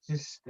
just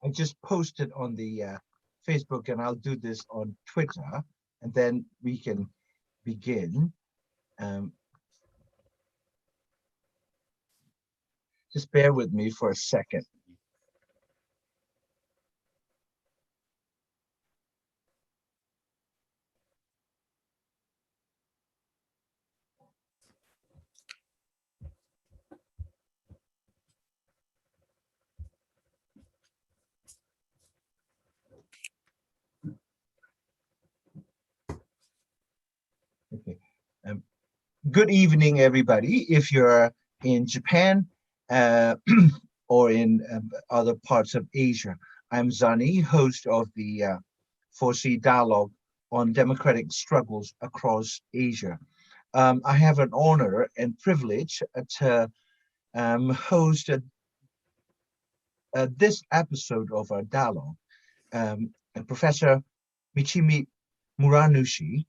I just posted on the Facebook, and I'll do this on Twitter, and then we can begin. Just bear with me for a second. Okay. Good evening, everybody. If you're in Japan or in other parts of Asia, I'm Zani, host of the FORSEA Dialogue on democratic struggles across Asia. I have an honor and privilege to host this episode of our dialogue. Professor Michimi Muranushi,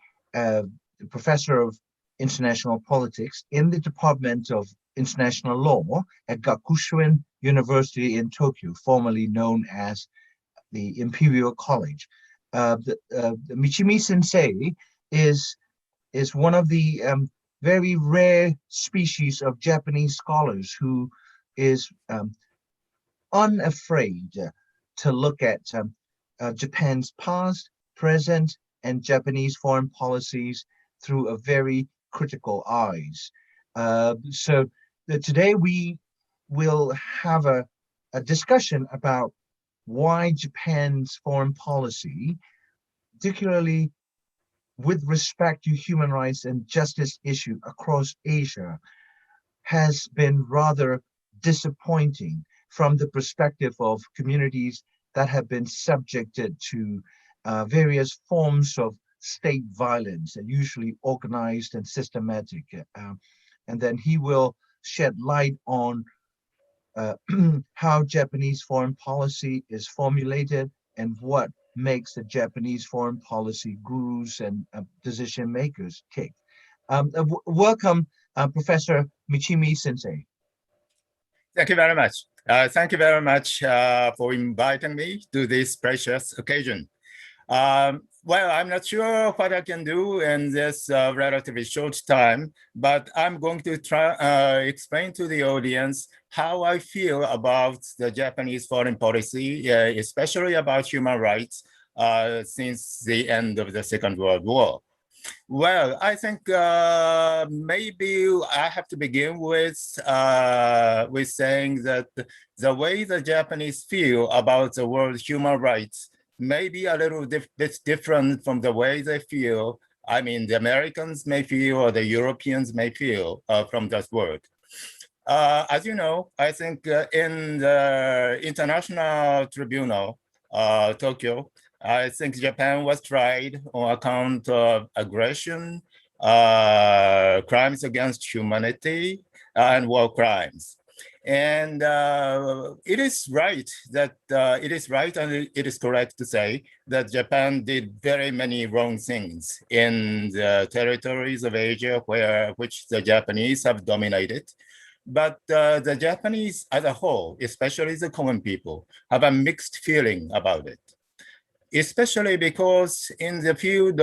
professor of international politics in the Department of International Law at Gakushuen University in Tokyo, formerly known as the Imperial College. The Michimi Sensei is one of the very rare species of Japanese scholars who is unafraid to look at Japan's past, present, and Japanese foreign policies through a very critical eyes. So today we will have a discussion about why Japan's foreign policy, particularly with respect to human rights and justice issue across Asia, has been rather disappointing from the perspective of communities that have been subjected to various forms of state violence, and usually organized and systematic. And then he will shed light on how Japanese foreign policy is formulated and what makes the Japanese foreign policy gurus and decision makers tick. Welcome, Professor Michimi Sensei. Thank you very much. Thank you very much for inviting me to this precious occasion. Well, I'm not sure what I can do in this relatively short time, but I'm going to try explain to the audience how I feel about the Japanese foreign policy, especially about human rights since the end of the Second World War. Well, I think maybe I have to begin with saying that the way the Japanese feel about the world human rights may be a little bit different from the way they feel. I mean, the Americans may feel or the Europeans may feel from that world. As you know, I think in the International Tribunal, Tokyo, I think Japan was tried on account of aggression, crimes against humanity, and war crimes. And it is right that it is right and it is correct to say that Japan did very many wrong things in the territories of Asia which the Japanese have dominated. But the Japanese as a whole, especially the common people, have a mixed feeling about it, especially because in the field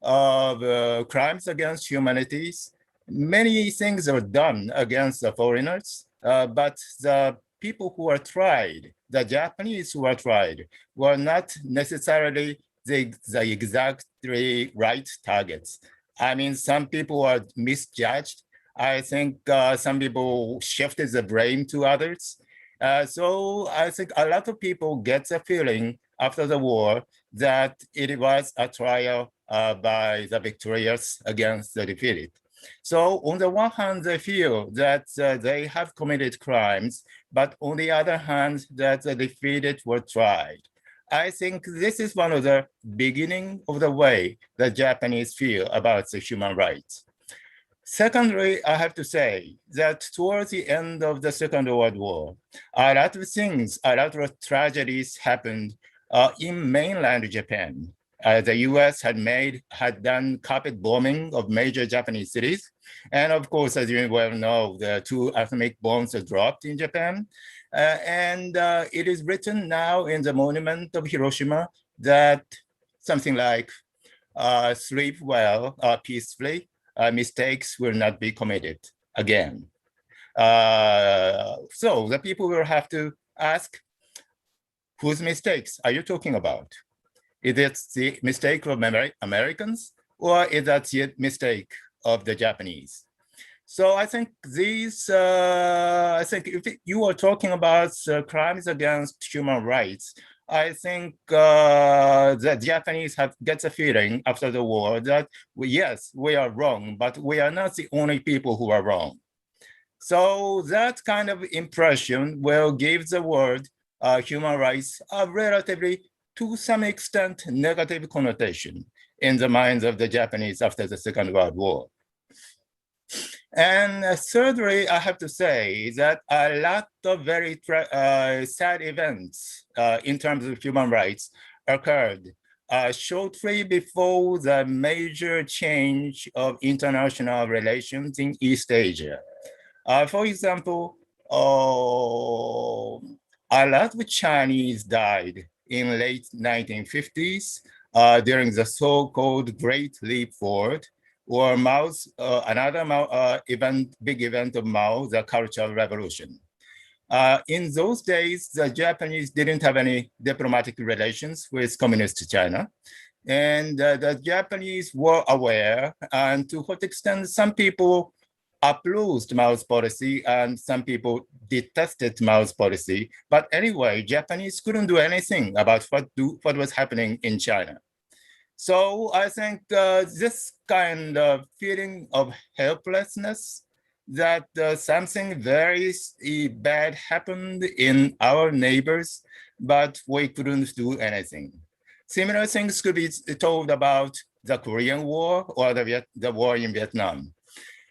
of crimes against humanities, many things are done against the foreigners, but the people who are tried, the Japanese who are tried, were not necessarily the exactly right targets. I mean, some people are misjudged. I think some people shifted the blame to others. So I think a lot of people get the feeling after the war that it was a trial by the victorious against the defeated. So on the one hand, they feel that they have committed crimes, but on the other hand, that the defeated were tried. I think this is one of the beginning of the way the Japanese feel about the human rights. Secondly, I have to say that towards the end of the Second World War, a lot of things, a lot of tragedies happened in mainland Japan. The US had done carpet bombing of major Japanese cities. And of course, as you well know, the 2 atomic bombs are dropped in Japan. And it is written now in the monument of Hiroshima that something like sleep well peacefully, mistakes will not be committed again. So the people will have to ask, whose mistakes are you talking about? Is it the mistake of Americans, or is that the mistake of the Japanese? So I think these, I think if you are talking about crimes against human rights, I think the Japanese get the feeling after the war that yes, we are wrong, but we are not the only people who are wrong. So that kind of impression will give the word human rights a relatively, to some extent, negative connotation in the minds of the Japanese after the Second World War. And thirdly, I have to say that a lot of very sad events in terms of human rights occurred shortly before the major change of international relations in East Asia. For example, a lot of Chinese died in late 1950s during the so-called Great Leap Forward, or Mao's another big event of Mao, the Cultural Revolution. In those days, the Japanese didn't have any diplomatic relations with Communist China. And the Japanese were aware, and to what extent some people opposed Mao's policy and some people detested Mao's policy. But anyway, Japanese couldn't do anything about what was happening in China. So I think this kind of feeling of helplessness, that something very bad happened in our neighbors, but we couldn't do anything. Similar things could be told about the Korean War or the war in Vietnam.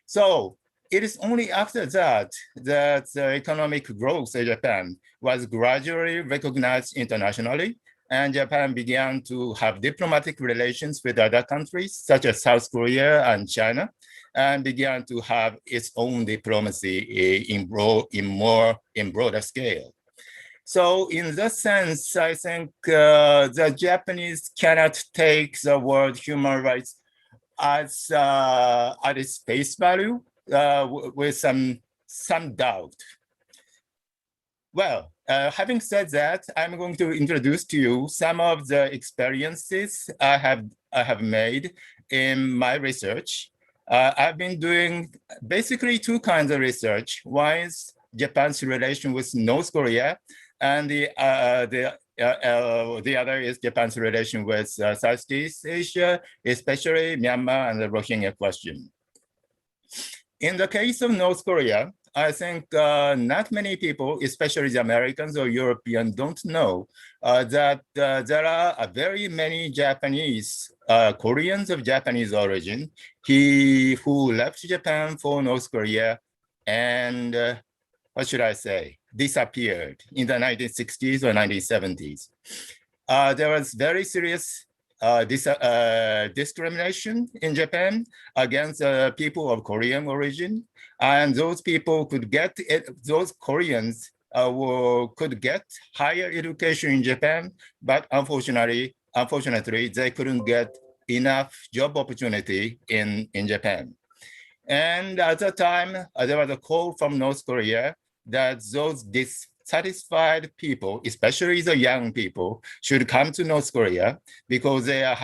So it is only after that that the economic growth of Japan was gradually recognized internationally, and Japan began to have diplomatic relations with other countries, such as South Korea and China, and began to have its own diplomacy in broader scale. So in that sense, I think the Japanese cannot take the word human rights as at its face value with some doubt. Well, having said that, I'm going to introduce to you some of the experiences I have made in my research. I've been doing basically 2 kinds of research. One is Japan's relation with North Korea, and the other is Japan's relation with Southeast Asia, especially Myanmar and the Rohingya question. In the case of North Korea, I think not many people, especially the Americans or Europeans, don't know that there are very many Japanese, Koreans of Japanese origin, who left Japan for North Korea and, what should I say, disappeared in the 1960s or 1970s. There was very serious discrimination in Japan against people of Korean origin, and those people could get those Koreans could get higher education in Japan, but unfortunately, they couldn't get enough job opportunity in Japan. And at the time, there was a call from North Korea that those dissatisfied people, especially the young people, should come to North Korea because there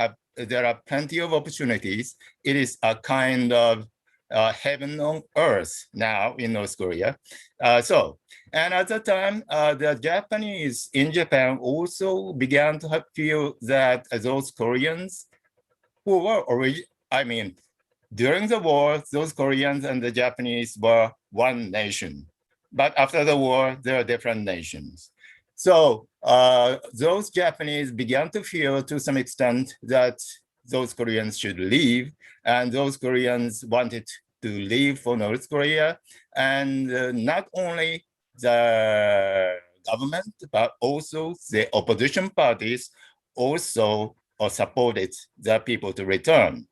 are plenty of opportunities. It is a kind of heaven on earth now in North Korea. And at the time, the Japanese in Japan also began to feel that those Koreans who were during the war, those Koreans and the Japanese were one nation. But after the war, they are different nations. So those Japanese began to feel to some extent that those Koreans should leave, and those Koreans wanted to leave for North Korea. And not only the government, but also the opposition parties also supported the people to return.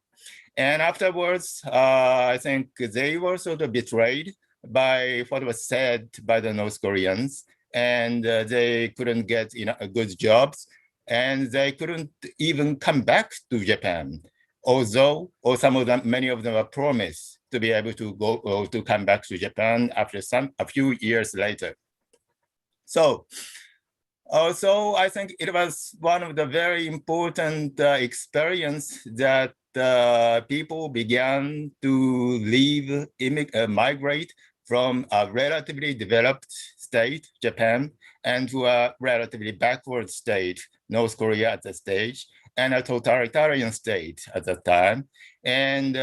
And afterwards, I think they were sort of betrayed by what was said by the North Koreans, and they couldn't get good jobs, and they couldn't even come back to Japan, although many of them were promised to be able to go to come back to Japan after a few years later. So also, I think it was one of the very important experience that people began to leave, migrate from a relatively developed state, Japan, and to a relatively backward state, North Korea at the stage, and a totalitarian state at the time, and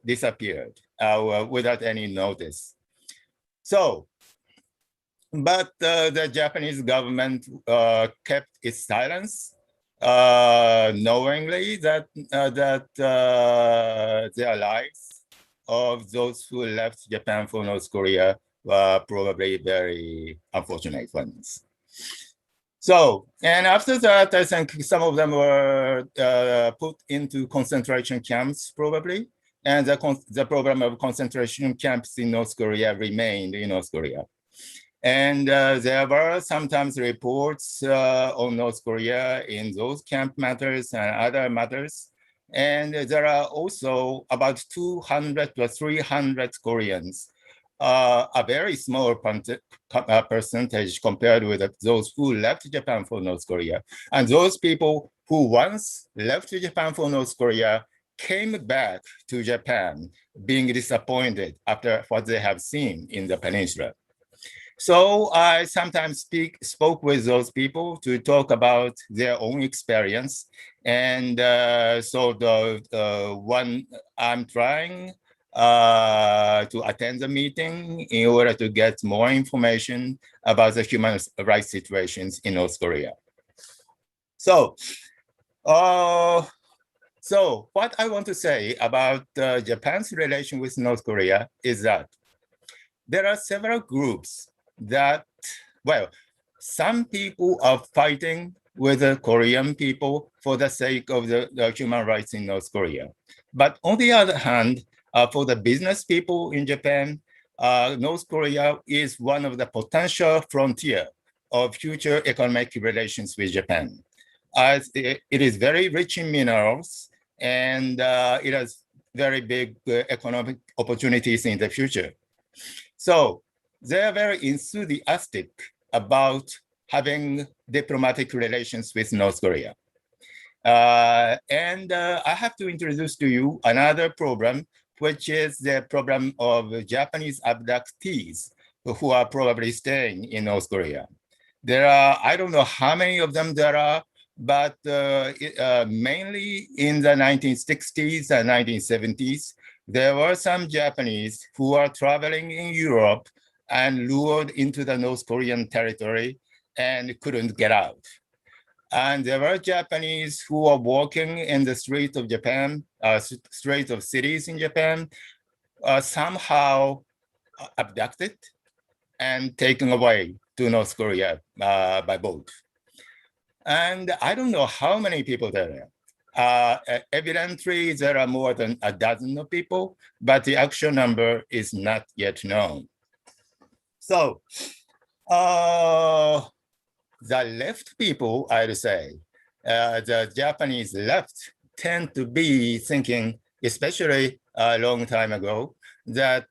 disappeared without any notice. So, but the Japanese government kept its silence, knowingly that their lives of those who left Japan for North Korea were probably very unfortunate ones. So, and after that, I think some of them were put into concentration camps, probably, and the program of concentration camps in North Korea remained in North Korea. And there were sometimes reports on North Korea in those camp matters and other matters. And there are also about 200 to 300 Koreans, a very small percentage compared with those who left Japan for North Korea. And those people who once left Japan for North Korea came back to Japan being disappointed after what they have seen in the peninsula. So I sometimes spoke with those people to talk about their own experience. And so the one I'm trying to attend the meeting in order to get more information about the human rights situations in North Korea. So, so what I want to say about Japan's relation with North Korea is that there are several groups that, well, some people are fighting with the Korean people for the sake of the human rights in North Korea. But on the other hand, for the business people in Japan, North Korea is one of the potential frontier of future economic relations with Japan. It is very rich in minerals, and it has very big economic opportunities in the future. So they are very enthusiastic about having diplomatic relations with North Korea. And I have to introduce to you another program, which is the program of Japanese abductees who are probably staying in North Korea. There are, I don't know how many of them there are, but mainly in the 1960s and 1970s, there were some Japanese who are traveling in Europe and lured into the North Korean territory and couldn't get out. And there were Japanese who were walking in the streets of Japan, streets of cities in Japan, somehow abducted and taken away to North Korea by boat. And I don't know how many people there are. Evidently, there are more than a dozen of people, but the actual number is not yet known. So the left people, I'd say, the Japanese left tend to be thinking, especially a long time ago, that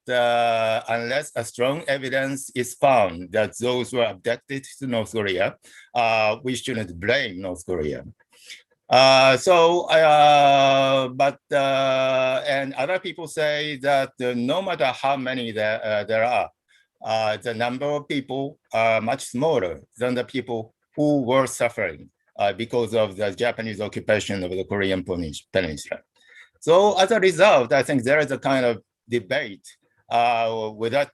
unless a strong evidence is found that those were abducted to North Korea, we shouldn't blame North Korea. And other people say that no matter how many there are, the number of people are much smaller than the people who were suffering because of the Japanese occupation of the Korean Peninsula. So as a result, I think there is a kind of debate without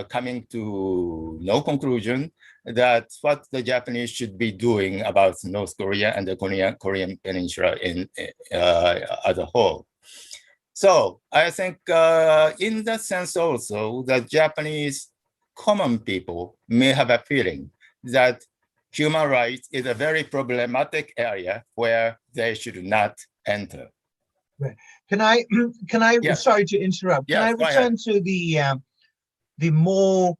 coming to no conclusion that what the Japanese should be doing about North Korea and the Korean Peninsula as a whole. So I think in that sense also, the Japanese common people may have a feeling that human rights is a very problematic area where they should not enter. Can I, Yes. sorry to interrupt. Can I Yes, go ahead. return to the more,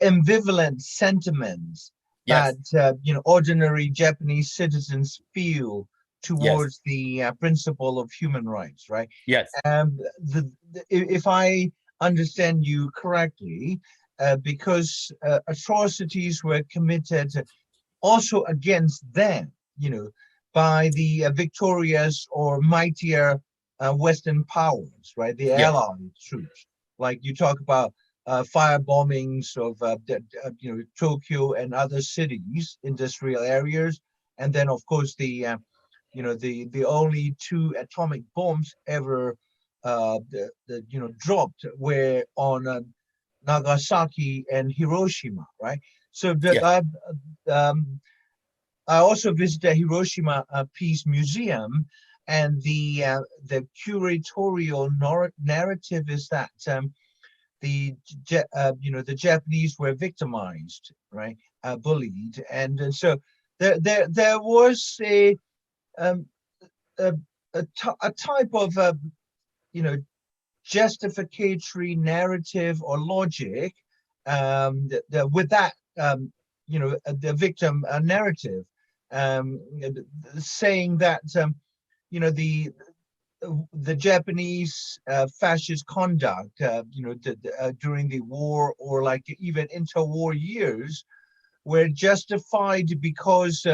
ambivalent sentiments Yes. that, ordinary Japanese citizens feel towards the principle of human rights, right? Yes. If I understand you correctly, because atrocities were committed also against them, by the victorious or mightier Western powers, right? The Yes. Allied troops. Like you talk about fire bombings of Tokyo and other cities, industrial areas, and then of course the only two atomic bombs ever dropped were on Nagasaki and Hiroshima, right? So Yes. I also visited Hiroshima Peace Museum, and the curatorial narrative is that the Japanese were victimized, right, bullied, and so there was um, a, a type of justificatory narrative or logic with that the victim narrative, saying that the Japanese fascist conduct during the war, or like even interwar years, were justified because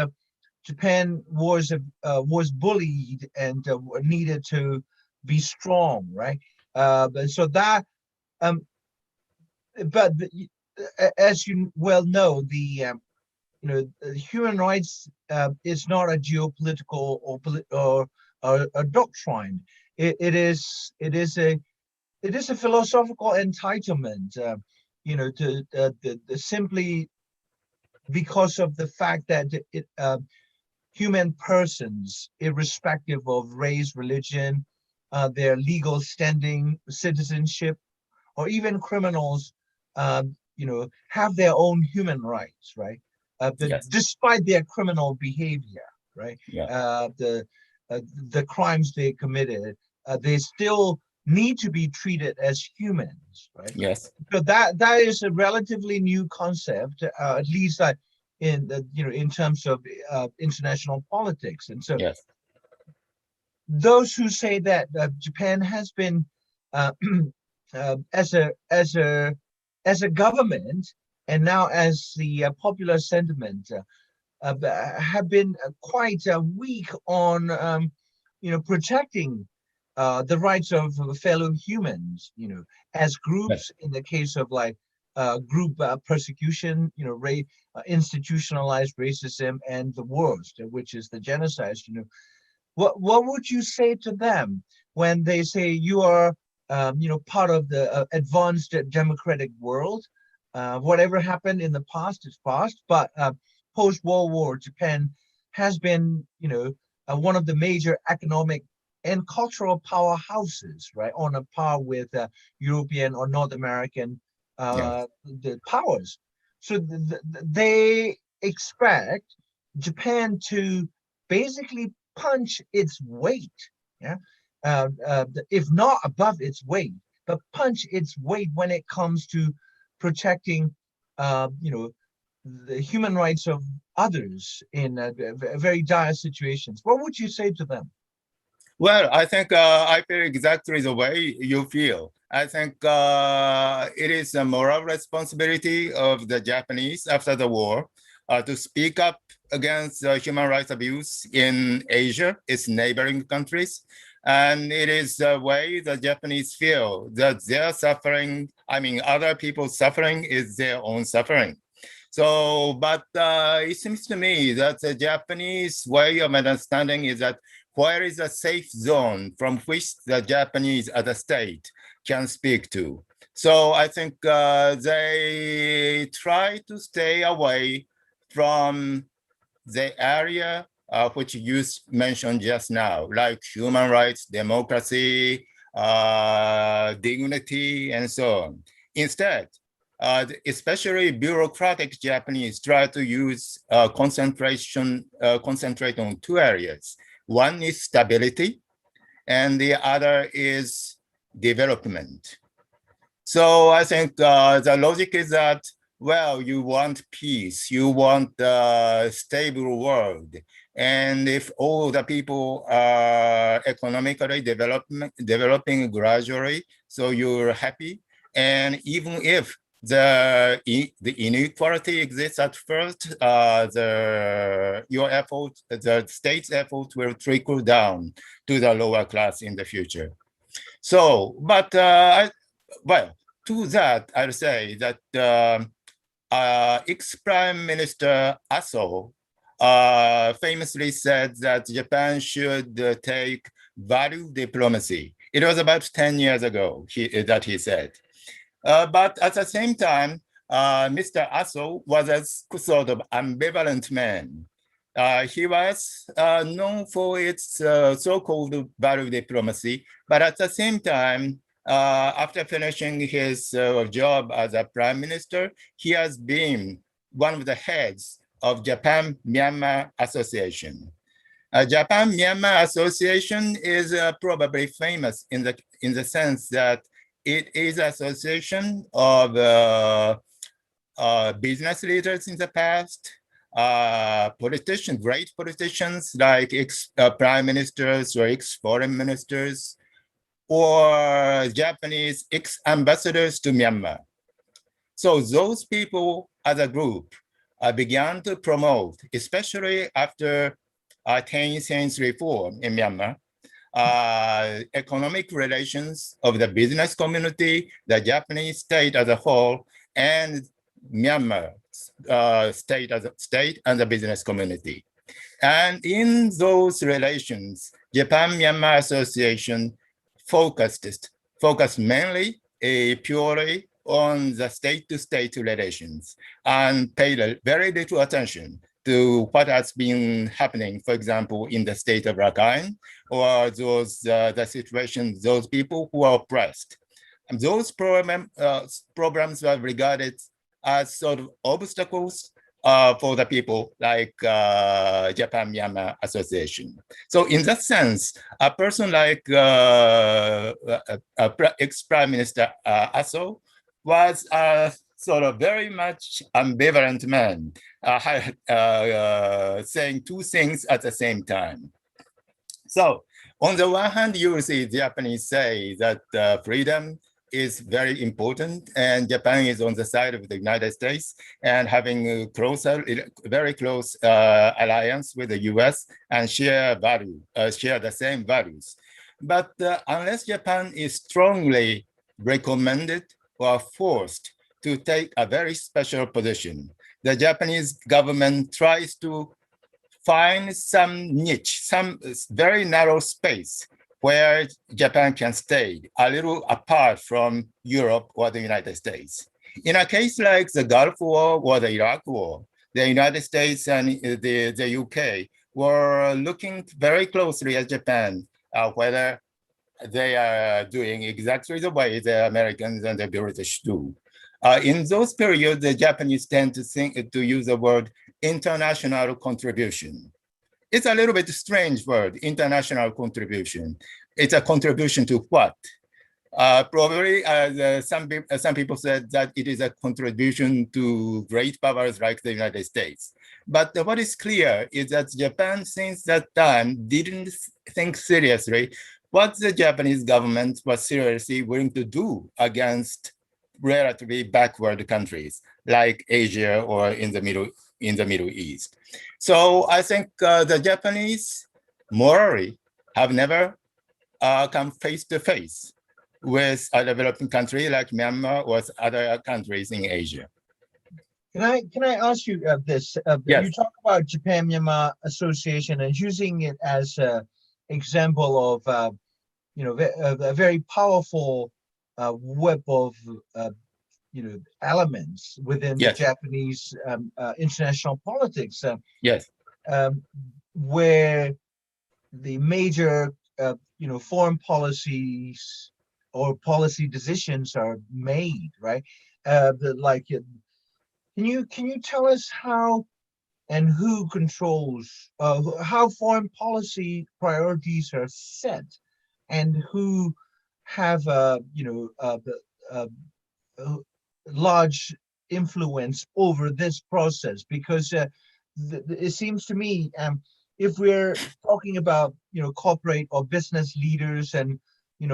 Japan was bullied and needed to be strong, right? So that, but as you well know, human rights is not a geopolitical or a doctrine. It is a philosophical entitlement, to simply because of the fact that human persons, irrespective of race, religion, their legal standing, citizenship, or even criminals, have their own human rights, right? Yes. Despite their criminal behavior, right? Yeah. The crimes they committed, they still need to be treated as humans, right? Yes. So that is a relatively new concept, at least in terms of international politics. And so Yes. those who say that Japan has been uh, as a government, and now as the popular sentiment, have been quite weak on protecting the rights of fellow humans, as Yes. groups, in the case of like group persecution, institutionalized racism, and the worst, which is the genocide. What would you say to them when they say you are part of the advanced democratic world? Whatever happened in the past is past, but post-World War Japan has been one of the major economic and cultural powerhouses, right, on a par with European or North American Yes. the powers. So they expect Japan to basically punch its weight, yeah, if not above its weight, but punch its weight when it comes to protecting, the human rights of others in very dire situations. What would you say to them? Well, I think I feel exactly the way you feel. I think it is a moral responsibility of the Japanese after the war to speak up against human rights abuse in Asia, its neighboring countries. And it is the way the Japanese feel that their suffering, I mean, other people's suffering is their own suffering. So, but it seems to me that the Japanese way of understanding is that where is a safe zone from which the Japanese as a state can speak to. So I think they try to stay away from the area which you mentioned just now, like human rights, democracy, dignity, and so on. Instead, especially bureaucratic Japanese try to use concentrate on two areas. One is stability, and the other is development. So I think the logic is that, well, you want peace, you want a stable world. And if all the people are economically developing gradually, so you're happy. And even if the inequality exists at first, your effort, the state's effort will trickle down to the lower class in the future. So, but well, to that, I'll say that ex-Prime Minister Aso famously said that Japan should take value diplomacy. It was about 10 years ago that he said. But at the same time, Mr. Aso was a sort of ambivalent man. He was known for its so-called value diplomacy, but at the same time, after finishing his job as a prime minister, he has been one of the heads of Japan-Myanmar Association. Japan-Myanmar Association is probably famous in the sense that it is an association of business leaders in the past, politicians, great politicians like ex-prime ministers or ex-foreign ministers, or Japanese ex-ambassadors to Myanmar. So those people as a group began to promote, especially after Thein Sein's reform in Myanmar, economic relations of the business community, the Japanese state as a whole, and Myanmar state as a state and the business community. And in those relations, Japan-Myanmar Association focused mainly purely on the state-to-state relations and paid very little attention to what has been happening, for example, in the state of Rakhine, or those the situations, those people who are oppressed. And those programs were regarded as sort of obstacles for the people like Japan-Myanmar Association. So in that sense, a person like ex-Prime Minister Aso was sort of very much ambivalent man, saying two things at the same time. So on the one hand, you will see Japanese say that freedom is very important, and Japan is on the side of the United States and having a very close alliance with the US and share the same values. But unless Japan is strongly recommended or forced to take a very special position, the Japanese government tries to find some niche, some very narrow space where Japan can stay a little apart from Europe or the United States. In a case like the Gulf War or the Iraq War, the United States and the UK were looking very closely at Japan, whether they are doing exactly the way the Americans and the British do. In those periods, the Japanese tend to use the word international contribution. It's a little bit strange word, international contribution. It's a contribution to what? Probably some people said that it is a contribution to great powers like the United States. But what is clear is that Japan, since that time, didn't think seriously what the Japanese government was seriously willing to do against relatively backward countries like Asia or in the in the Middle East. So I think the Japanese morally have never come face to face with a developing country like Myanmar or other countries in Asia. Can I ask you this? Yes. You talk about Japan-Myanmar Association and using it as an example of a very powerful web of elements within the Yes. Japanese international politics. Yes. Where the major foreign policies or policy decisions are made, right? Can you tell us how and who controls how foreign policy priorities are set, and who have large influence over this process? Because it seems to me, if we're talking about corporate or business leaders and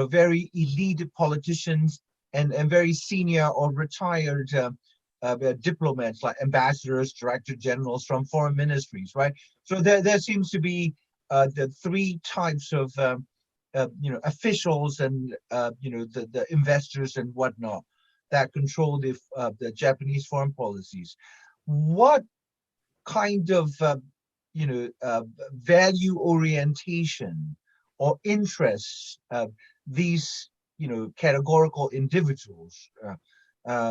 very elite politicians and very senior or retired diplomats like ambassadors, director generals from foreign ministries, right? So there seems to be the three types of officials and the investors and whatnot that control the Japanese foreign policies. What kind of value orientation or interests these categorical individuals have?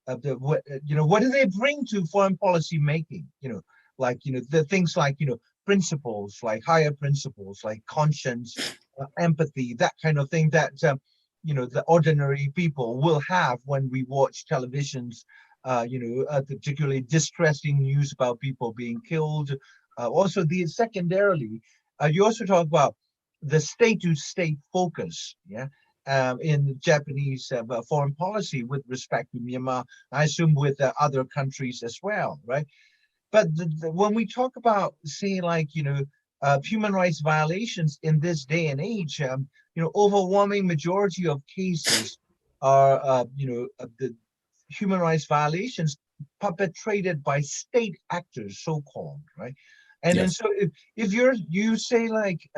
What do they bring to foreign policy making? The things like principles, like higher principles, like conscience, empathy, that kind of thing that the ordinary people will have when we watch televisions. Particularly distressing news about people being killed. Also, secondarily, you also talk about the state-to-state focus, in Japanese foreign policy with respect to Myanmar. I assume with other countries as well, right? But when we talk about, say, like human rights violations in this day and age, overwhelming majority of cases are the human rights violations perpetrated by state actors, so-called, right? And then so if you say like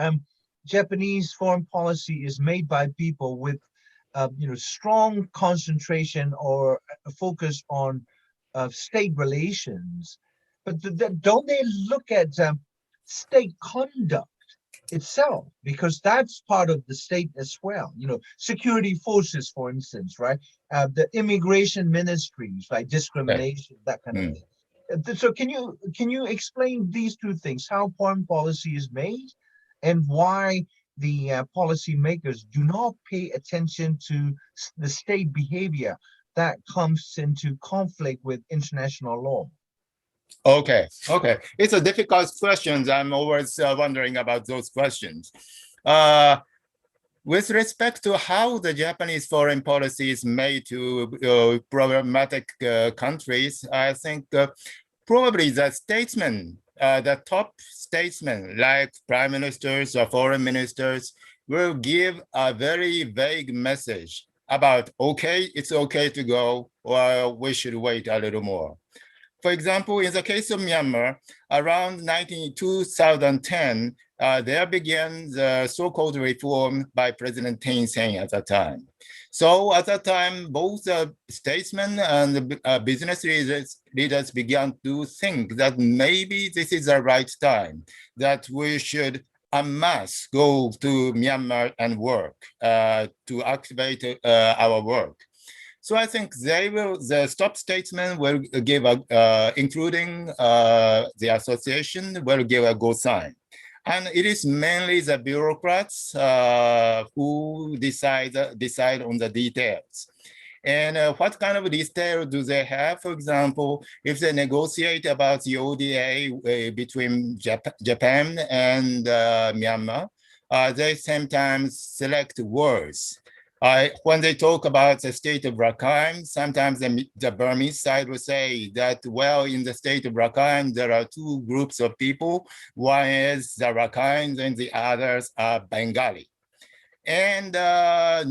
Japanese foreign policy is made by people with strong concentration or a focus on state relations, but don't they look at state conduct itself, because that's part of the state as well. Security forces, for instance, right? The immigration ministries, like discrimination, that kind of thing. So can you explain these two things, how foreign policy is made and why the policy makers do not pay attention to the state behavior that comes into conflict with international law? Okay. It's a difficult question. I'm always wondering about those questions. With respect to how the Japanese foreign policy is made to problematic countries, I think probably the statesmen, the top statesmen like prime ministers or foreign ministers will give a very vague message about, okay, it's okay to go, or we should wait a little more. For example, in the case of Myanmar, around 2010, there began the so-called reform by President Thein Sein at that time. So at that time, both statesmen and business leaders began to think that maybe this is the right time, that we should en masse go to Myanmar and work, to activate our work. So I think the top statesmen will give including the association, will give a go sign. And it is mainly the bureaucrats who decide on the details. And what kind of detail do they have? For example, if they negotiate about the ODA between Japan and Myanmar, they sometimes select words. When they talk about the state of Rakhine, sometimes the Burmese side will say that, well, in the state of Rakhine, there are two groups of people. One is the Rakhines and the others are Bengali. And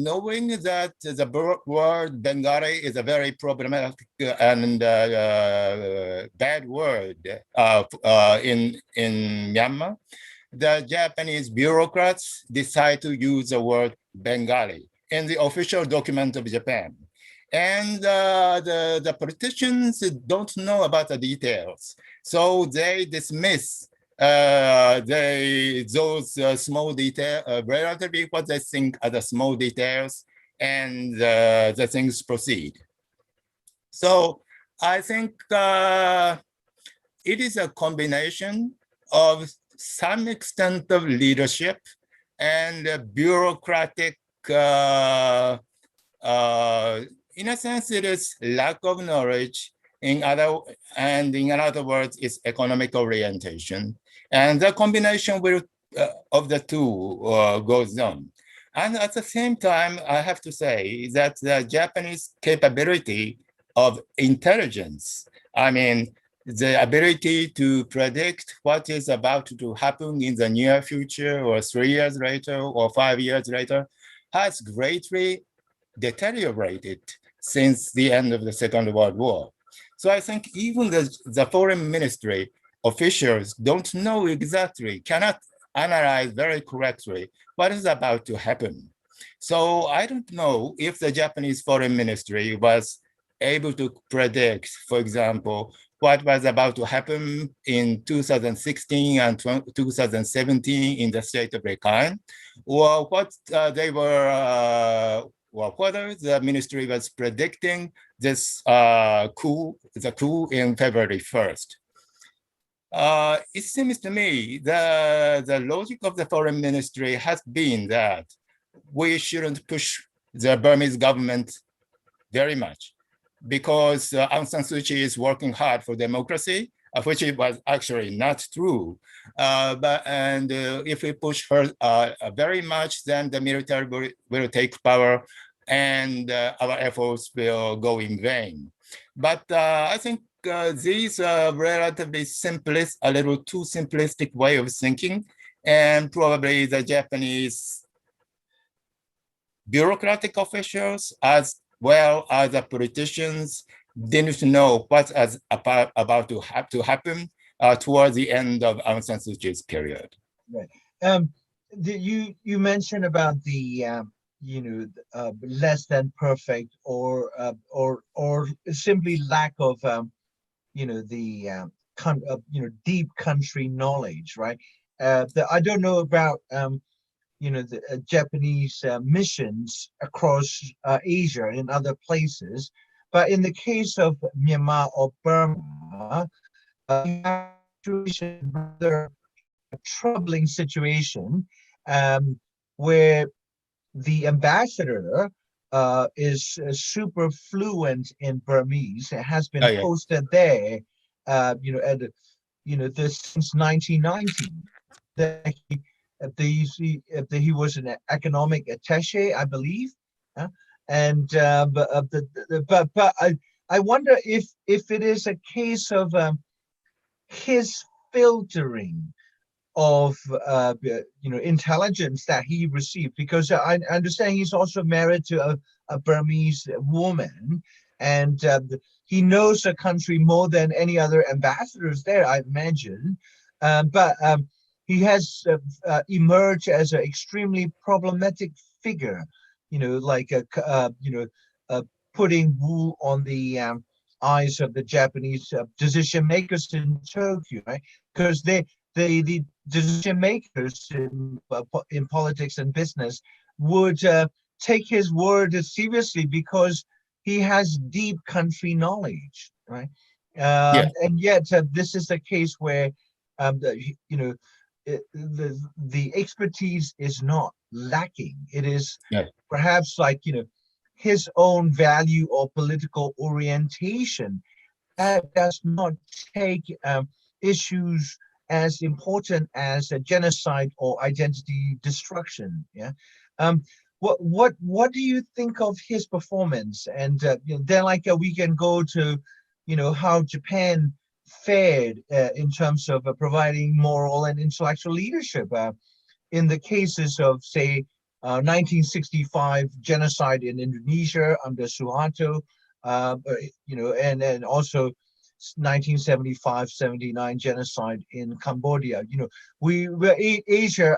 knowing that the word Bengali is a very problematic and bad word in Myanmar, the Japanese bureaucrats decide to use the word Bengali in the official document of Japan. And the politicians don't know about the details. So they dismiss those small details, relatively what they think are the small details, and the things proceed. So I think it is a combination of some extent of leadership and bureaucratic, in a sense, it is lack of knowledge. In other words, it's economic orientation. And the combination of the two goes on. And at the same time, I have to say that the Japanese capability of intelligence, I mean, the ability to predict what is about to happen in the near future or 3 years later or 5 years later has greatly deteriorated since the end of the Second World War. So I think even the foreign ministry officials don't know exactly, cannot analyze very correctly what is about to happen. So I don't know if the Japanese foreign ministry was able to predict, for example, what was about to happen in 2016 and 2017 in the state of Rakhine, or what they were, or whether the ministry was predicting this the coup in February 1st. It seems to me the logic of the foreign ministry has been that we shouldn't push the Burmese government very much because Aung San Suu Kyi is working hard for democracy, which was actually not true. If we push her very much, then the military will take power and our efforts will go in vain. But I think these are relatively simplest, a little too simplistic way of thinking, and probably the Japanese bureaucratic officials as well as the politicians didn't know what was about to happen towards the end of Aung San Suu Kyi's period. Right. You mentioned about the less than perfect or simply lack of deep country knowledge, right? I don't know about the Japanese missions across Asia and other places, but in the case of Myanmar or Burma, you have a rather troubling situation where the ambassador is super fluent in Burmese. It has been posted there, this since 1990. That he was an economic attaché, I believe, and but I wonder if it is a case of his filtering of intelligence that he received, because I understand he's also married to a Burmese woman, and he knows the country more than any other ambassadors there, I imagine, but he has emerged as an extremely problematic figure, putting wool on the eyes of the Japanese decision makers in Tokyo, right? Because the decision makers in politics and business would take his word seriously because he has deep country knowledge, right? And yet this is a case where the expertise is not lacking. It is perhaps his own value or political orientation that does not take issues as important as a genocide or identity destruction. What do you think of his performance? And then we can go to how Japan fared in terms of providing moral and intellectual leadership in the cases of, say, 1965 genocide in Indonesia under Suharto, and also 1975-79 genocide in Cambodia. Asia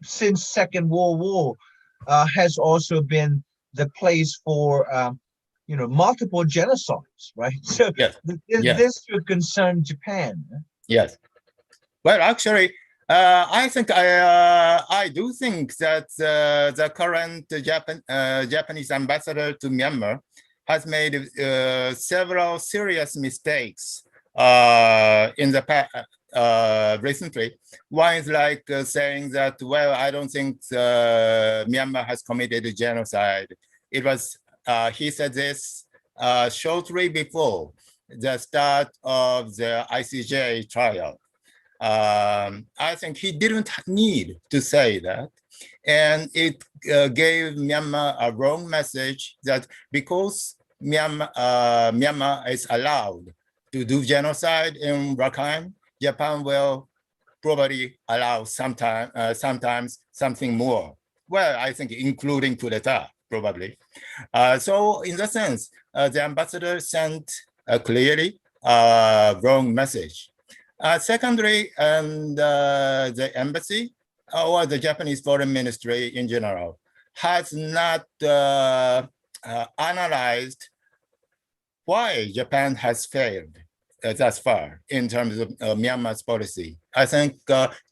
since Second World War has also been the place for multiple genocides, right? So Yes. this should concern Japan. Yes. Well, actually, I think I do think that the current Japanese ambassador to Myanmar has made several serious mistakes in the past recently. One is like saying that, well, I don't think Myanmar has committed a genocide. It was, he said this shortly before the start of the ICJ trial. I think he didn't need to say that. And it gave Myanmar a wrong message that because Myanmar is allowed to do genocide in Rakhine, Japan will probably allow sometimes something more. Well, I think including coup d'etat, probably. So in that sense, the ambassador sent clearly wrong message. Secondly, and the embassy or the Japanese foreign ministry in general has not analyzed why Japan has failed thus far in terms of Myanmar's policy. I think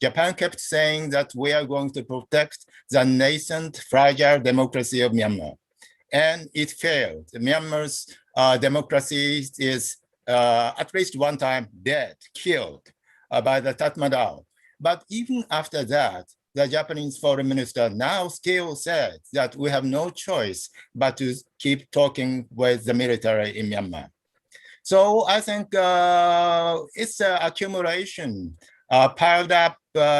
Japan kept saying that we are going to protect the nascent, fragile democracy of Myanmar. And it failed. Myanmar's democracy is at least one time dead, killed by the Tatmadaw. But even after that, the Japanese foreign minister now still said that we have no choice but to keep talking with the military in Myanmar. So I think it's an accumulation, piled up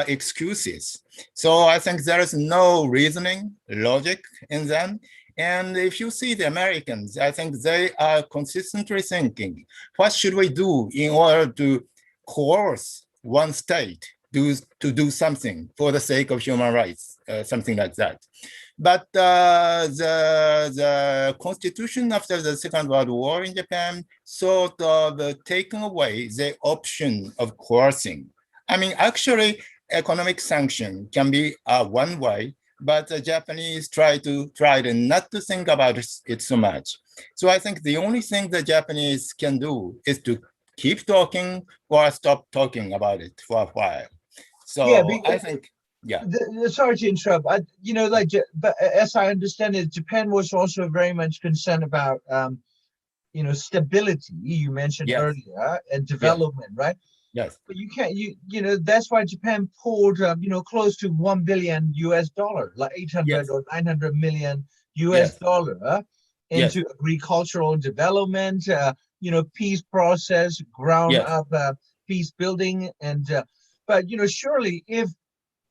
excuses. So I think there is no reasoning, logic in them. And if you see the Americans, I think they are consistently thinking, what should we do in order to coerce one state to do something for the sake of human rights, something like that. But the constitution after the Second World War in Japan sort of taken away the option of coercing. I mean, actually, economic sanction can be one way, but the Japanese try not to think about it so much. So I think the only thing the Japanese can do is to keep talking or stop talking about it for a while. So yeah, I think, yeah. Sorry to interrupt. But as I understand it, Japan was also very much concerned about, stability. You mentioned earlier and development, right? Yes. But you can't, that's why Japan poured, close to $1 billion, like 800 or 900 million US dollar into agricultural development, peace process, ground up peace building. And, but, surely if,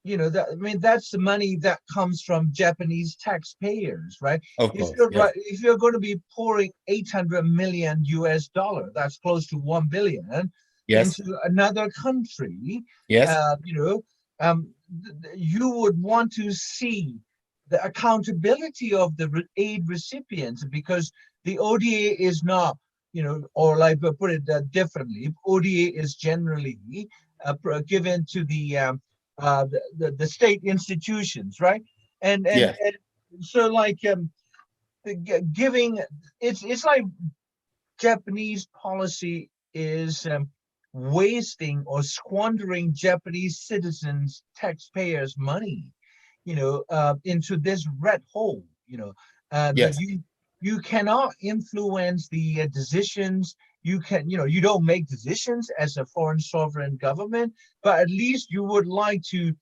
that's the money that comes from Japanese taxpayers, right? Of course, if you're going to be pouring 800 million US dollar, that's close to 1 billion into another country, you would want to see the accountability of the aid recipients, because the ODA is not, or like put it differently, ODA is generally given to the state institutions, right? And so like giving, it's like Japanese policy is wasting or squandering Japanese citizens, taxpayers' money, into this red hole. You cannot influence the decisions. You don't make decisions as a foreign sovereign government, but at least you would like to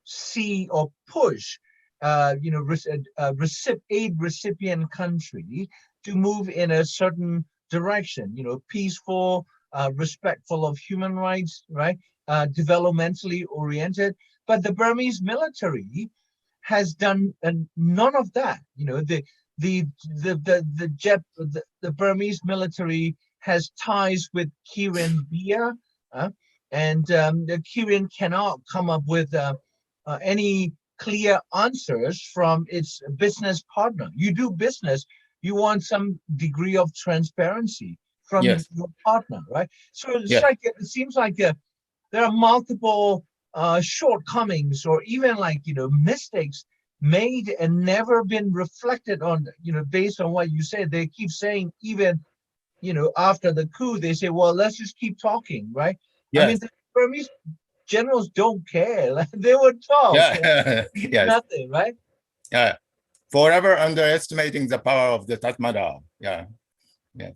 see or push, aid recipient country to move in a certain direction, peaceful, respectful of human rights, right? Developmentally oriented. But the Burmese military has done none of that. The Burmese military has ties with Kirin Bia, and the Kirin cannot come up with any clear answers from its business partner. You do business, you want some degree of transparency from Yes. your partner, right? So it's Yes. like it seems like there are multiple shortcomings or even like mistakes made and never been reflected on. Based on what you said, they keep saying even after the coup, they say, well, let's just keep talking, right? I mean, Yes. the Burmese generals don't care. Like, they would talk. Yeah. Yes. Nothing, right? Yeah. Forever underestimating the power of the Tatmadaw. Yeah. Yes.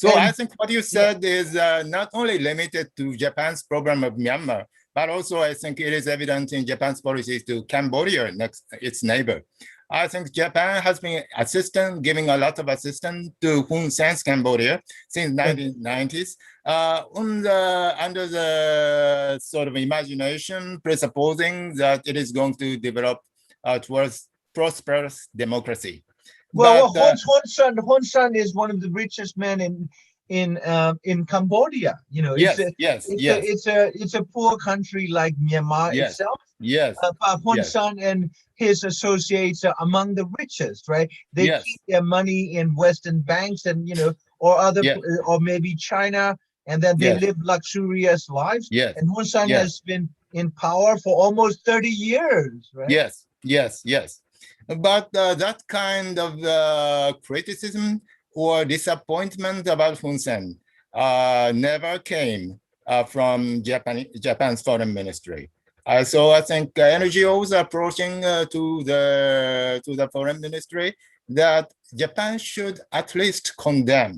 So I And think what you yeah, said is not only limited to Japan's program of Myanmar, but also I think it is evident in Japan's policies to Cambodia, its neighbor. I think Japan has been giving a lot of assistance to Hun Sen's Cambodia since 1990s, under the sort of imagination presupposing that it is going to develop towards prosperous democracy. well, But Hun Sen is one of the richest men in Cambodia. yes, yes, yes, It's a poor country like Myanmar yes, itself. yes, But Hun yes, Sen and his associates are among the richest, right? They keep yes, their money in Western banks and or yes, or maybe China, and then they yes, live luxurious lives. yes, And Hun Sen yes, has been in power for almost 30 years, right? yes, yes, yes. But that kind of criticism or disappointment about Hun Sen never came from Japan's foreign ministry. So I think NGOs are approaching to the foreign ministry that Japan should at least condemn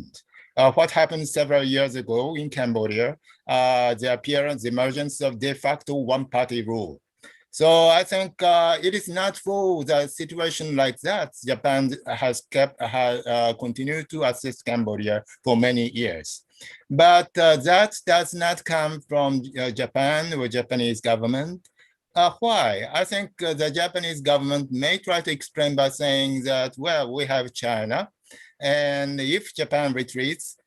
what happened several years ago in Cambodia, the emergence of de facto one-party rule. So I think it is not for the situation like that. Japan has continued to assist Cambodia for many years. But that does not come from Japan or Japanese government. Why? I think the Japanese government may try to explain by saying that, well, we have China, and if Japan retreats,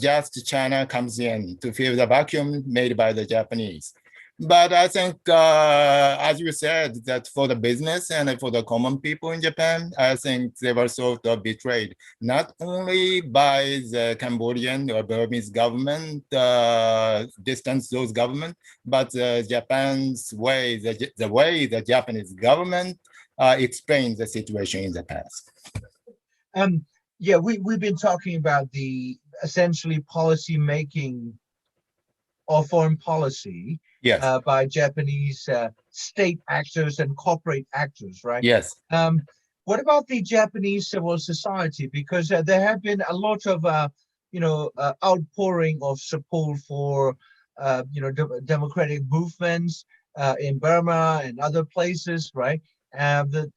just China comes in to fill the vacuum made by the Japanese. But I think, as you said, that for the business and for the common people in Japan, I think they were sort of betrayed, not only by the Cambodian or Burmese government, distance those government, but Japan's way, the way the Japanese government explains the situation in the past. Yeah, we've been talking about the essentially policy making or foreign policy Yes, by Japanese state actors and corporate actors, right? yes, What about the Japanese civil society? Because there have been a lot of, outpouring of support for, democratic movements in Burma and other places, right? The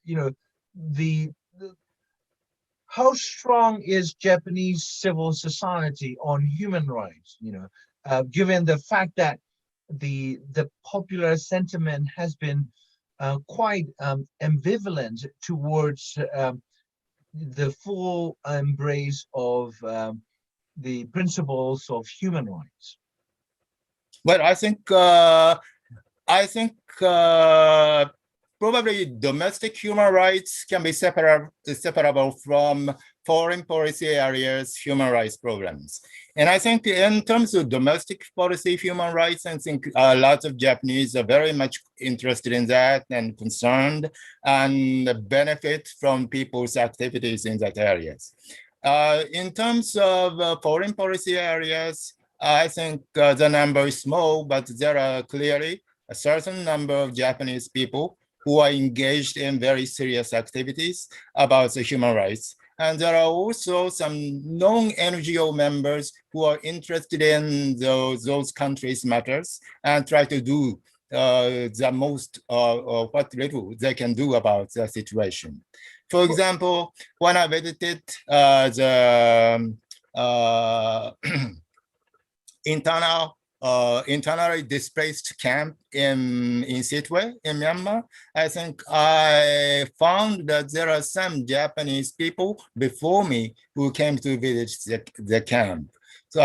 how strong is Japanese civil society on human rights? Given the fact that the popular sentiment has been quite ambivalent towards the full embrace of the principles of human rights. well, I think probably domestic human rights can be separable from foreign policy areas human rights programs. And I think in terms of domestic policy human rights, I think a lot of Japanese are very much interested in that and concerned and benefit from people's activities in that areas. In terms of foreign policy areas, I think the number is small, but there are clearly a certain number of Japanese people who are engaged in very serious activities about the human rights. And there are also some non-NGO members who are interested in those countries' matters and try to do the most what little they can do about the situation. For example, when I visited the internally displaced camp in Sittwe in Myanmar, I think I found that there are some Japanese people before me who came to visit the camp. So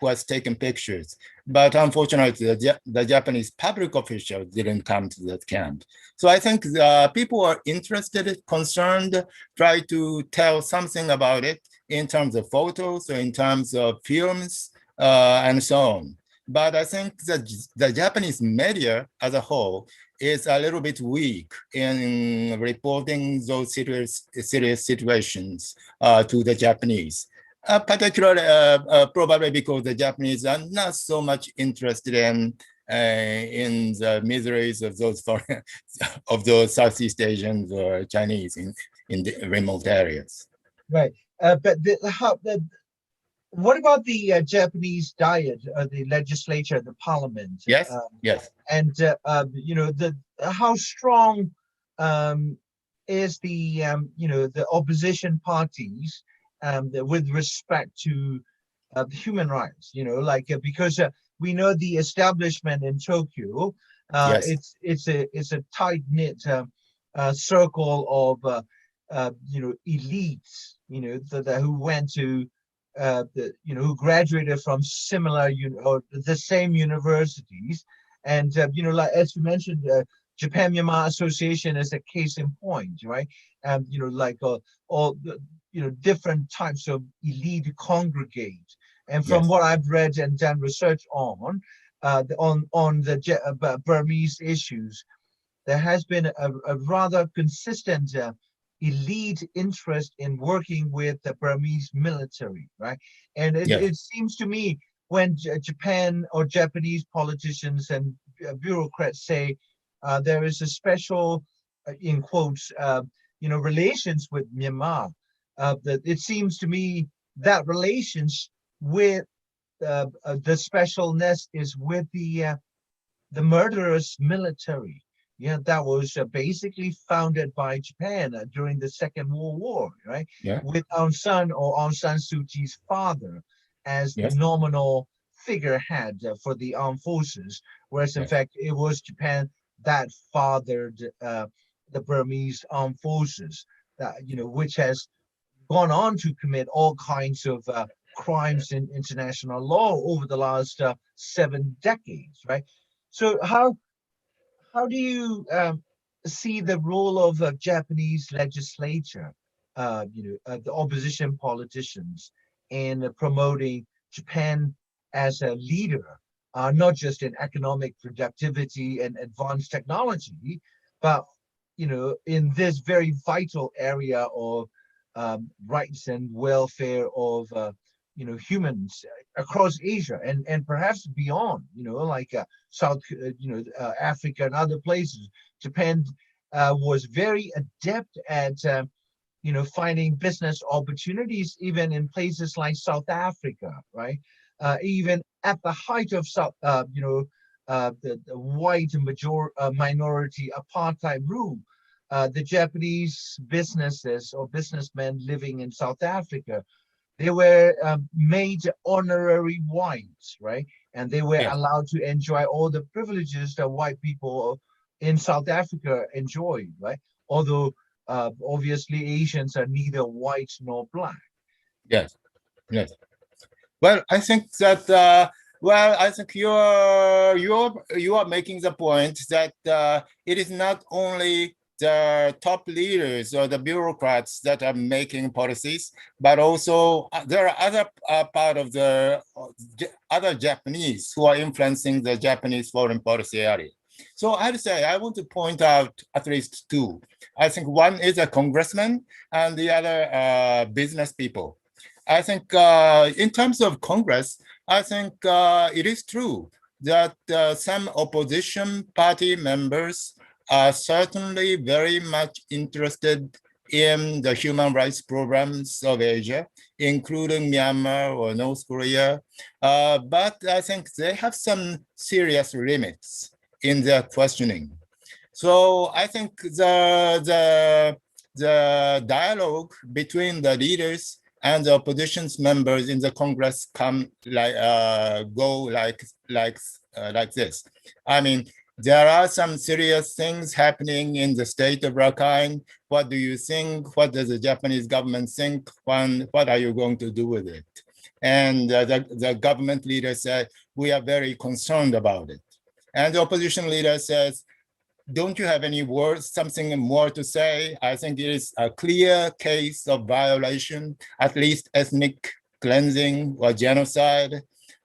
who has taken pictures. But unfortunately, the Japanese public officials didn't come to that camp. So I think people are interested, concerned, try to tell something about it in terms of photos or in terms of films and so on. But I think that the Japanese media as a whole is a little bit weak in reporting those serious situations to the Japanese. Particularly, probably because the Japanese are not so much interested in the miseries of those foreign, of those Southeast Asians or Chinese in the remote areas. Right. But what about the Japanese Diet, the legislature, the parliament? Yes, yes. And you know, how strong is the the opposition parties with respect to human rights? You know, like because we know the establishment in Tokyo, Yes. it's a tight knit circle of elites, who went to who graduated from similar or the same universities, and like as you mentioned, Japan Myanmar Association is a case in point, right? Like all the different types of elite congregate, and from Yes. what I've read and done research on the Burmese issues, there has been a rather consistent elite interest in working with the Burmese military, right? And Yes. it seems to me when Japan or Japanese politicians and bureaucrats say there is a special, in quotes, relations with Myanmar, that it seems to me that relations with the specialness is with the murderous military. Yeah, that was basically founded by Japan during the Second World War, right? Yeah. With Aung San Suu Kyi's father as the Yes. nominal figurehead for the armed forces, whereas in Yes. fact it was Japan that fathered the Burmese armed forces, that which has gone on to commit all kinds of crimes in international law over the last 7 decades, right? So how do you see the role of the Japanese legislature, the opposition politicians, in promoting Japan as a leader, not just in economic productivity and advanced technology, but in this very vital area of rights and welfare of humans across Asia and perhaps beyond, like South, Africa and other places. Japan was very adept at, finding business opportunities, even in places like South Africa, right? Even at the height of the white minority apartheid rule, the Japanese businesses or businessmen living in South Africa, they were made honorary whites, right? And they were Yes. allowed to enjoy all the privileges that white people in South Africa enjoyed, right? Although obviously Asians are neither white nor black. Yes. Yes. Well, I think that I think you are making the point that it is not only the top leaders or the bureaucrats that are making policies, but also there are other part of the other Japanese who are influencing the Japanese foreign policy area. So I'd say I want to point out at least two. I think one is a congressman and the other business people. I think in terms of Congress, I think it is true that some opposition party members are certainly very much interested in the human rights programs of Asia, including Myanmar or North Korea. But I think they have some serious limits in their questioning. So I think the dialogue between the leaders and the opposition's members in the Congress go like this. I mean, there are some serious things happening in the state of Rakhine. What do you think? What does the Japanese government think? What are you going to do with it? And the government leader said, we are very concerned about it. And the opposition leader says, don't you have any words, something more to say? I think it is a clear case of violation, at least ethnic cleansing or genocide.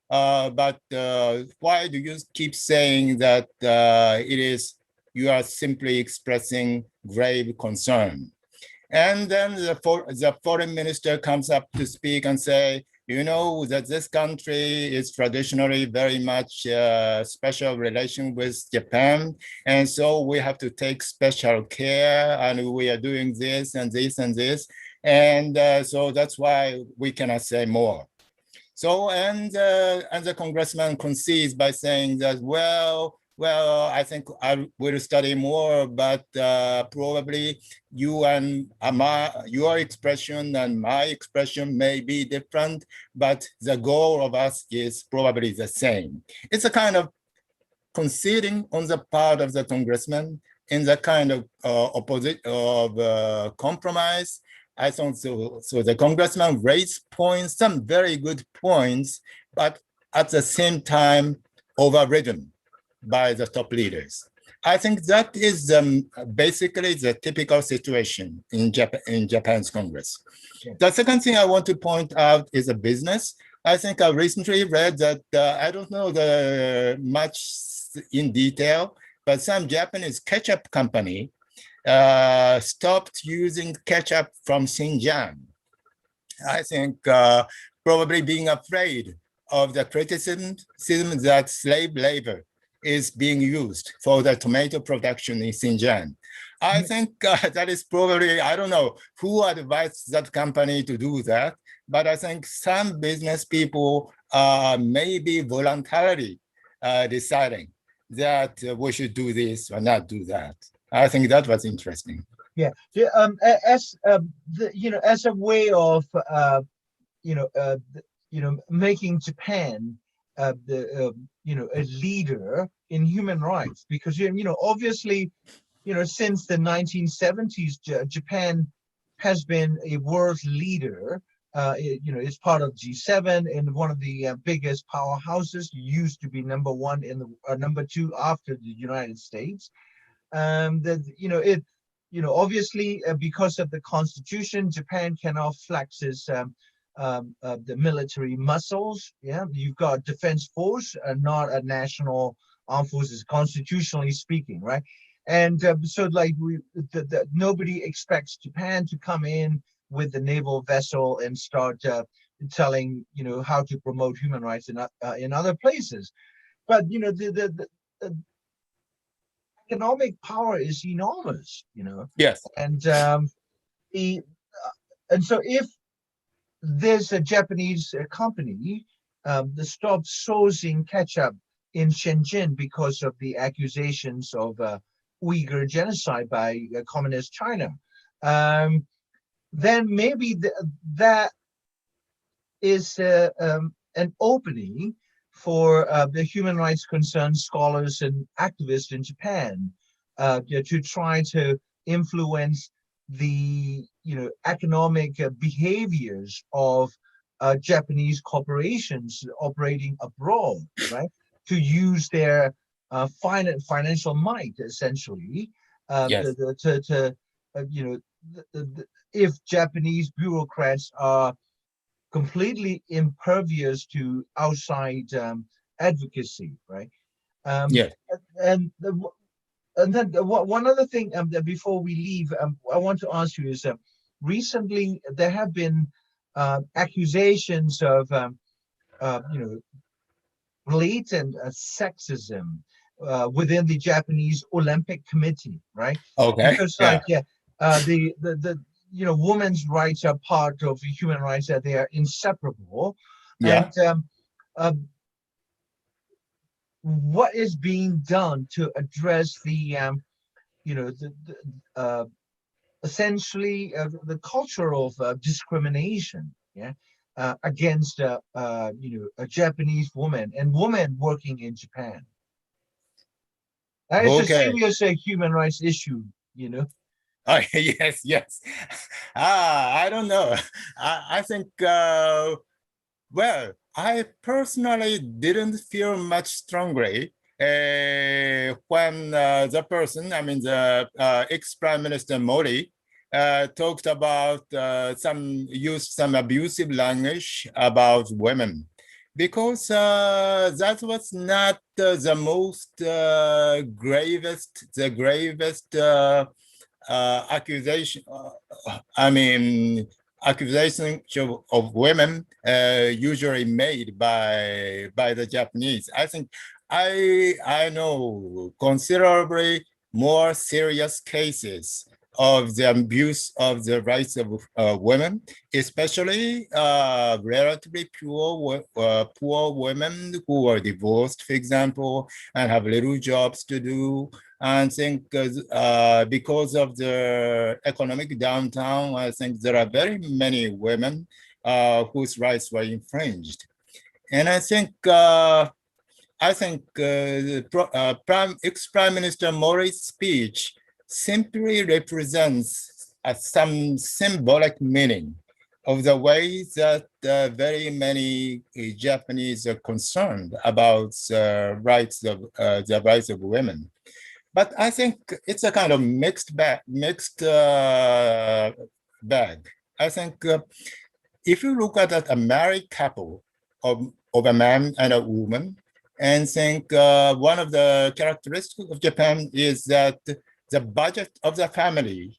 But why do you keep saying that you are simply expressing grave concern? And then the foreign minister comes up to speak and say, you know that this country is traditionally very much special relation with Japan. And so we have to take special care, and we are doing this and this and this. And so that's why we cannot say more. So, and the congressman concedes by saying that, well, I think I will study more, but probably your expression and my expression may be different, but the goal of us is probably the same. It's a kind of conceding on the part of the congressman in the kind of compromise. I think so. So the congressman raised points, some very good points, but at the same time overridden by the top leaders. I think that is basically the typical situation in Japan's Congress. Yeah. The second thing I want to point out is a business. I think I recently read that, I don't know much in detail, but some Japanese ketchup company stopped using ketchup from Xinjiang. I think probably being afraid of the criticism that slave labor is being used for the tomato production in Xinjiang. I think that is probably, I don't know who advised that company to do that, but I think some business people may be voluntarily deciding that we should do this or not do that. I think that was interesting. Yeah, as as a way of making Japan a leader in human rights, because obviously since the 1970s Japan has been a world leader. It's part of G7 and one of the biggest powerhouses. Used to be number one in the number two after the United States. Obviously because of the constitution, Japan cannot flex its the military muscles. Yeah, you've got defense force, not a national armed forces, constitutionally speaking, right? And so like nobody expects Japan to come in with the naval vessel and start telling how to promote human rights in other places. But the economic power is enormous, Yes. and so if there's a Japanese company that stopped sourcing ketchup in Shenzhen because of the accusations of Uyghur genocide by communist China, then maybe that is an opening for the human rights concerned scholars and activists in Japan to try to influence the economic behaviors of Japanese corporations operating abroad, right? To use their financial might, essentially, yes. If Japanese bureaucrats are completely impervious to outside advocacy, right? Yes. And then one other thing before we leave, I want to ask you is recently there have been accusations of blatant sexism within the Japanese Olympic Committee, right? Okay. Because the women's rights are part of human rights, that they are inseparable. Yeah. And what is being done to address the essentially the culture of discrimination, against a Japanese woman and women working in Japan? It's a serious human rights issue, Oh, yes. I don't know. I think Well, I personally didn't feel much strongly when the person, I mean, the ex-Prime Minister Modi, talked about used some abusive language about women, because that was not the most gravest accusation. I mean, accusation of women usually made by the Japanese. I think I know considerably more serious cases of the abuse of the rights of women, especially relatively poor women who are divorced, for example, and have little jobs to do. And think because of the economic downturn, I think there are very many women whose rights were infringed. And I think ex-Prime Minister Mori's speech simply represents some symbolic meaning of the way that very many Japanese are concerned about the rights of women. But I think it's a kind of mixed bag. I think if you look at a married couple of a man and a woman, and think one of the characteristics of Japan is that the budget of the family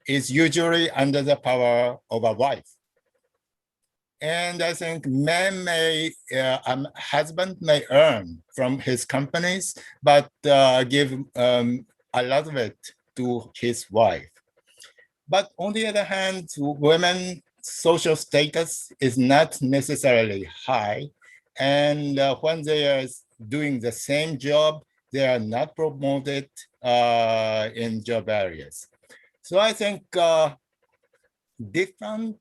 is usually under the power of a wife. And I think husband may earn from his companies, but give a lot of it to his wife. But on the other hand, women's social status is not necessarily high. And when they are doing the same job, they are not promoted in job areas. So I think different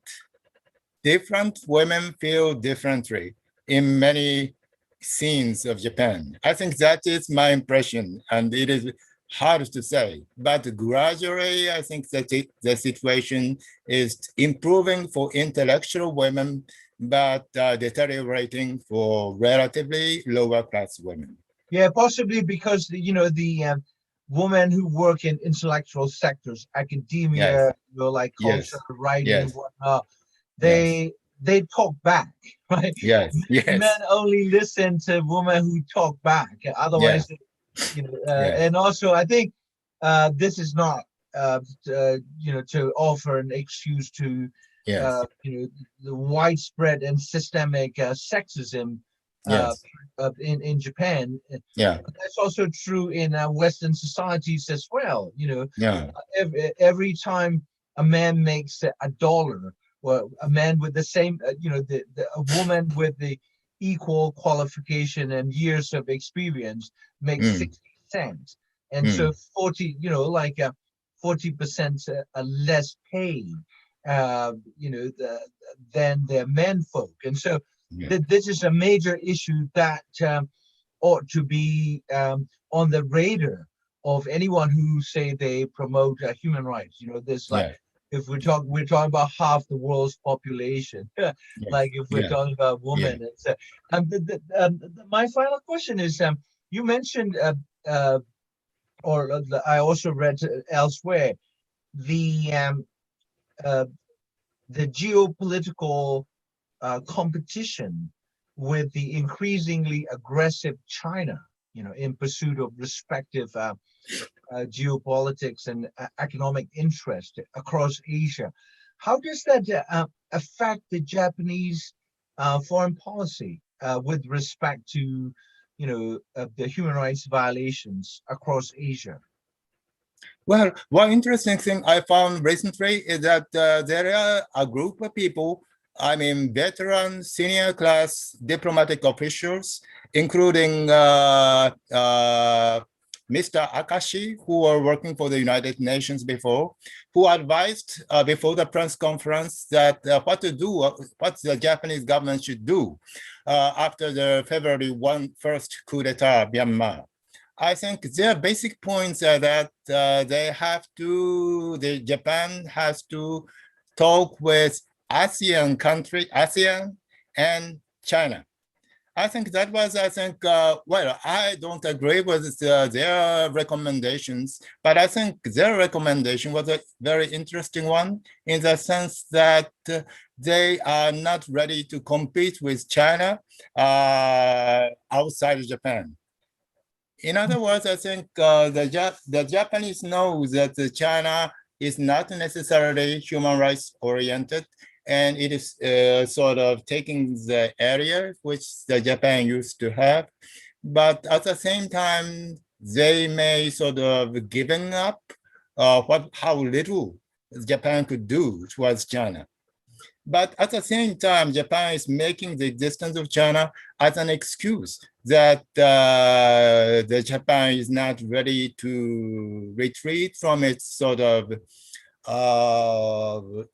women feel differently in many scenes of Japan. I think that is my impression, and it is hard to say. But gradually, I think that the situation is improving for intellectual women, but deteriorating for relatively lower class women. Yeah, possibly because the women who work in intellectual sectors, academia, Yes, like culture, yes, writing, and yes, whatnot, yes, they talk back, right? yes, Men yes, only listen to women who talk back. yeah, Otherwise, yeah, and also I think this is not to offer an excuse to yes, the widespread and systemic sexism uh, yes, in Japan. yeah, That's also true in Western societies as well. yeah, Every time a man makes a dollar, or a man with the same, a woman with the equal qualification and years of experience makes mm, 60 cents. And so mm, 40, like 40% less paid, than their men folk. And so yeah, this is a major issue that ought to be on the radar of anyone who say they promote human rights. This like yeah, if we're talking about half the world's population. yes, Like if we're yeah, talking about yeah. women. It's, my final question is: you mentioned, I also read elsewhere the um, uh, the geopolitical competition with the increasingly aggressive China, in pursuit of respective geopolitics and economic interest across Asia. How does that affect the Japanese foreign policy with respect to, the human rights violations across Asia? Well, one interesting thing I found recently is that there are a group of people, I mean, veteran senior class diplomatic officials, including Mr. Akashi, who were working for the United Nations before, who advised before the press conference that what the Japanese government should do after the February 1st coup d'etat Myanmar. I think their basic points are that Japan has to talk with ASEAN and China. I think that was, well, I don't agree with their recommendations, but I think their recommendation was a very interesting one in the sense that they are not ready to compete with China outside Japan. In other words, I think the Japanese know that China is not necessarily human rights oriented, and it is sort of taking the area which the Japan used to have. But at the same time, they may sort of giving up how little Japan could do towards China. But at the same time, Japan is making the existence of China as an excuse that the Japan is not ready to retreat from its sort of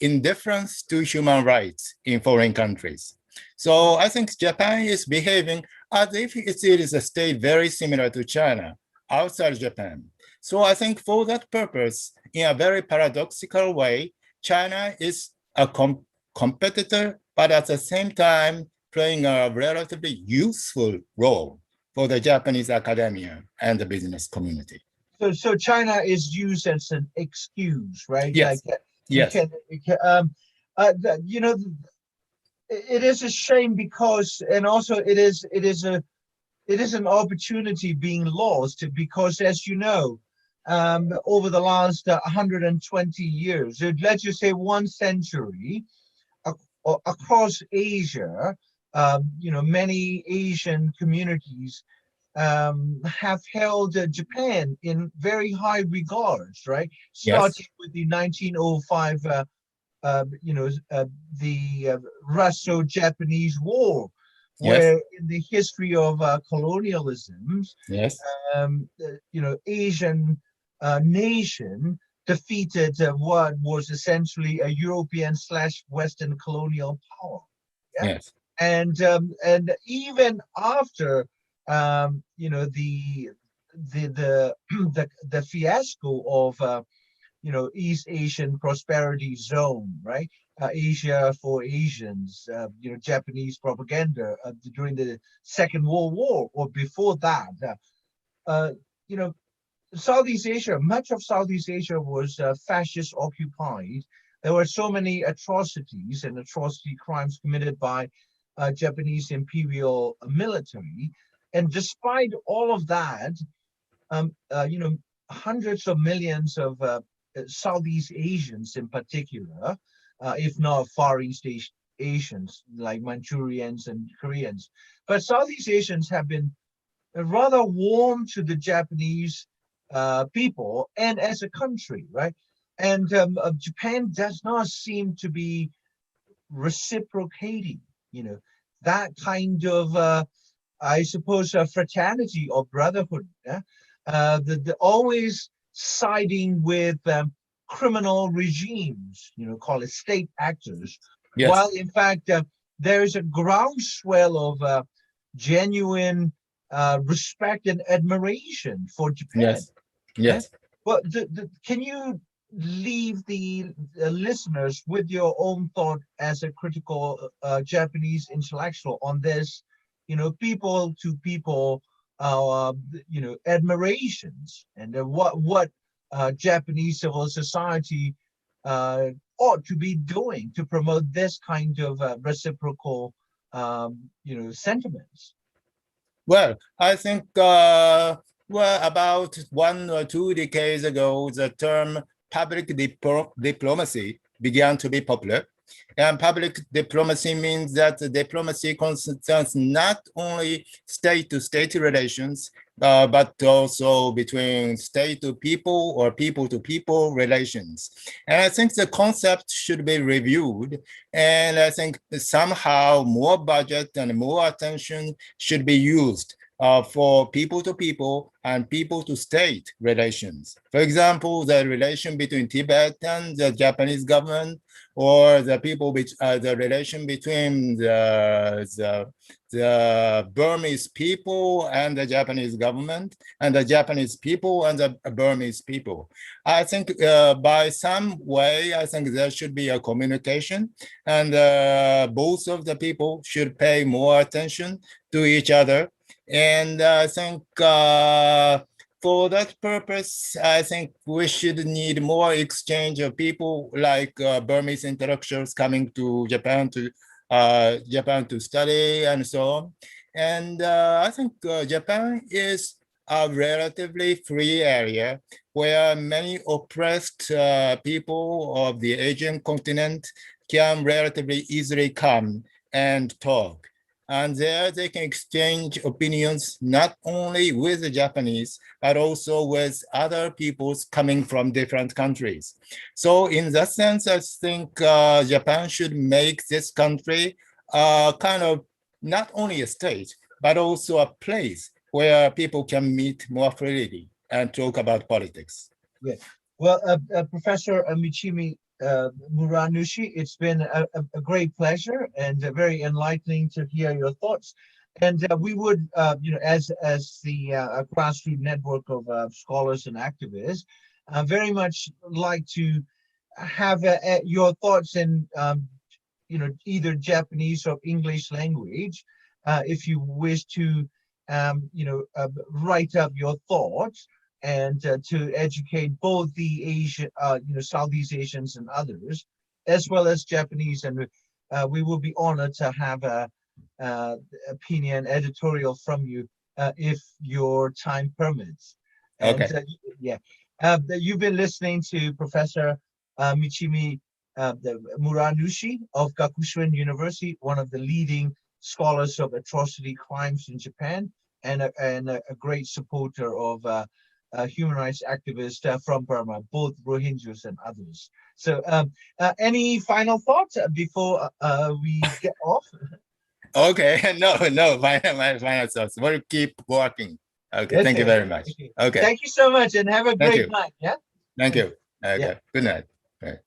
indifference to human rights in foreign countries. So I think Japan is behaving as if it is a state very similar to China outside Japan. So I think for that purpose, in a very paradoxical way, China is a competitor, but at the same time playing a relatively useful role for the Japanese academia and the business community. So China is used as an excuse, right? Yes. Like Yes. You know, it is a shame because, and also it is an opportunity being lost because, as you know, over the last 120 years, let's just say 1 century, across Asia, you know, many Asian communities have held Japan in very high regards, right? Starting with the 1905, you know, the Russo-Japanese War, where in the history of colonialism, you know, Asian nation defeated what was essentially a European/Western colonial power. Yes. And even after you know, the fiasco of you know, East Asian Prosperity Zone, right? Asia for Asians, you know, Japanese propaganda during the Second World War, or before that, you know, Southeast Asia, much of Southeast Asia was fascist occupied. There were so many atrocities and atrocity crimes committed by Japanese imperial military. And despite all of that, you know, hundreds of millions of Southeast Asians in particular, if not Far East Asians like Manchurians and Koreans, but Southeast Asians have been rather warm to the Japanese people and as a country, right? And Japan does not seem to be reciprocating, you know, that kind of, I suppose, fraternity or brotherhood. The always siding with criminal regimes, you know, call it state actors, while in fact there is a groundswell of genuine respect and admiration for Japan. Yes. Well, can you leave the listeners with your own thought as a critical Japanese intellectual on this, you know, people to people, you know, admirations, and what Japanese civil society ought to be doing to promote this kind of reciprocal, you know, sentiments? Well, I think well, about 1 or 2 decades ago, the term public diplomacy began to be popular. And public diplomacy means that diplomacy concerns not only state-to-state relations, but also between state-to-people or people-to-people relations. And I think the concept should be reviewed. And I think somehow more budget and more attention should be used for people to people and people to state relations. For example, the relation between Tibet and the Japanese government, or the relation between the Burmese people and the Japanese government, and the Japanese people and the Burmese people. I think by some way, I think there should be a communication, and both of the people should pay more attention to each other. And I think for that purpose, I think we should need more exchange of people like Burmese intellectuals coming to Japan to study and so on. And I think Japan is a relatively free area where many oppressed people of the Asian continent can relatively easily come and talk. And there they can exchange opinions not only with the Japanese, but also with other peoples coming from different countries. So in that sense, I think Japan should make this country kind of not only a state, but also a place where people can meet more freely and talk about politics. Yeah. Well, Professor Michimi Muranushi, it's been a great pleasure and very enlightening to hear your thoughts. And we would, as the grassroots network of scholars and activists, very much like to have your thoughts in, either Japanese or English language, if you wish to, write up your thoughts and to educate both the Asian, Southeast Asians and others, as well as Japanese. And we will be honored to have a opinion editorial from you if your time permits. And, Okay. you've been listening to Professor Michimi Muranushi of Gakushuen University, one of the leading scholars of atrocity crimes in Japan, and a great supporter of human rights activists from Burma, both Rohingyas and others. So any final thoughts before we get off? Okay, no, my final thoughts. We'll keep working. Okay, thank you very much. Okay. Thank you so much and have a Thank great you. night. Yeah. Thank you. Okay, Yeah. good night. Right.